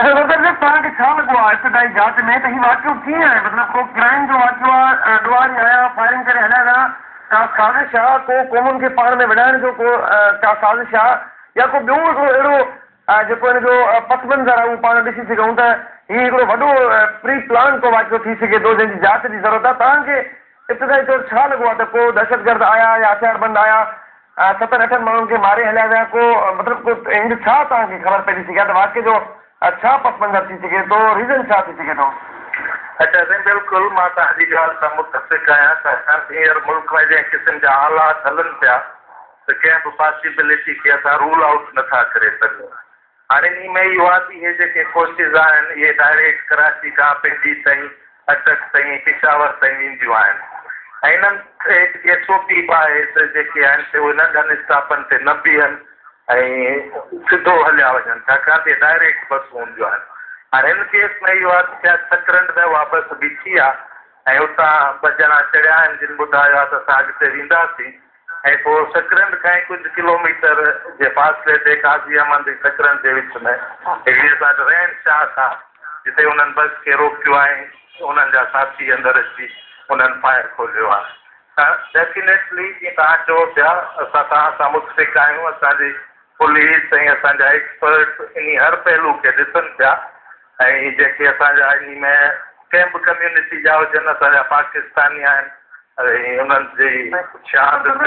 मतलब तव्हांखे छा लॻो आहे इब्तिदाई जांच में त हीउ वाक़ियो कीअं आहे मतिलबु को क्राइम जो वाक़ियो आहे ॾुआरी आया फायरिंग करे हलिया विया का साज़िश आहे को क़ौमुनि खे पाण में विढ़ाइण जो को का साज़िश आहे या को ॿियो हिकिड़ो अहिड़ो जेको हिन जो पस मंज़र आहे उहो पाण ॾिसी सघूं त हीउ हिकिड़ो वॾो प्री प्लान को वाक़ियो थी सघे थो जंहिंजी जांच जी ज़रूरत आहे तव्हांखे इब्तिदाई तौरु छा लॻो आहे त को दहशतगर्द आया या हथियारबंद आया 7-8 माण्हुनि खे मारे हलिया विया को मतिलबु को हिन छा तव्हांखे ख़बर पइजी सघे आहे त वाक़े जो छा पस मंज़र थी सघे थो रीज़न छा थी सघे थो अच्छा साईं बिल्कुलु मां तव्हांजी ॻाल्हि सां मुतफ़िक़ आहियां त असां हींअर मुल्क में जंहिं क़िस्म जा हालात हलनि पिया त कंहिं बि पॉसिबिलिटी खे असां रूल आउट नथा करे सघूं हाणे इन में इहो आहे कि इहे जेके कोर्सिस आहिनि इहे डायरेक्ट कराची खां पंहिंजी ताईं अटक ताईं पिशावर ताईं वेंदियूं आहिनि ऐं इन्हनि SOP आहे त जेके आहिनि से उहे नंढनि स्टापनि ते न बीहनि ऐं सिधो हलिया वञनि छाकाणि त डायरेक्ट बसूं हूंदियूं आहिनि हाणे हिन केस में इहो आहे त सकरंड में उहा बस बीठी आहे ऐं उतां 2 ॼणा चढ़िया आहिनि जिन ॿुधायो आहे त असां अॻिते वेंदासीं ऐं पोइ सकरंड खां कुझु किलोमीटर जे फासिले ते काज़ी अहमद सकरंड जे विच में हिकिड़ी असां रैन शाह आहे जिते उन्हनि बस खे रोकियो ऐं उन्हनि जा साथी अंदरि अची उन्हनि फायर खोलियो आहे त डेफिनेटली जीअं तव्हां चओ पिया असां तव्हां सां मुतफ़िक़ आहियूं असांजी पुलिस ऐं असांजा एक्सपर्ट इन हर पहलू खे ॾिसनि पिया ऐं जेके असांजा इन में कंहिं बि कम्यूनिटी जा हुजनि असांजा पाकिस्तानी आहिनि ऐं उन्हनि जी शहादत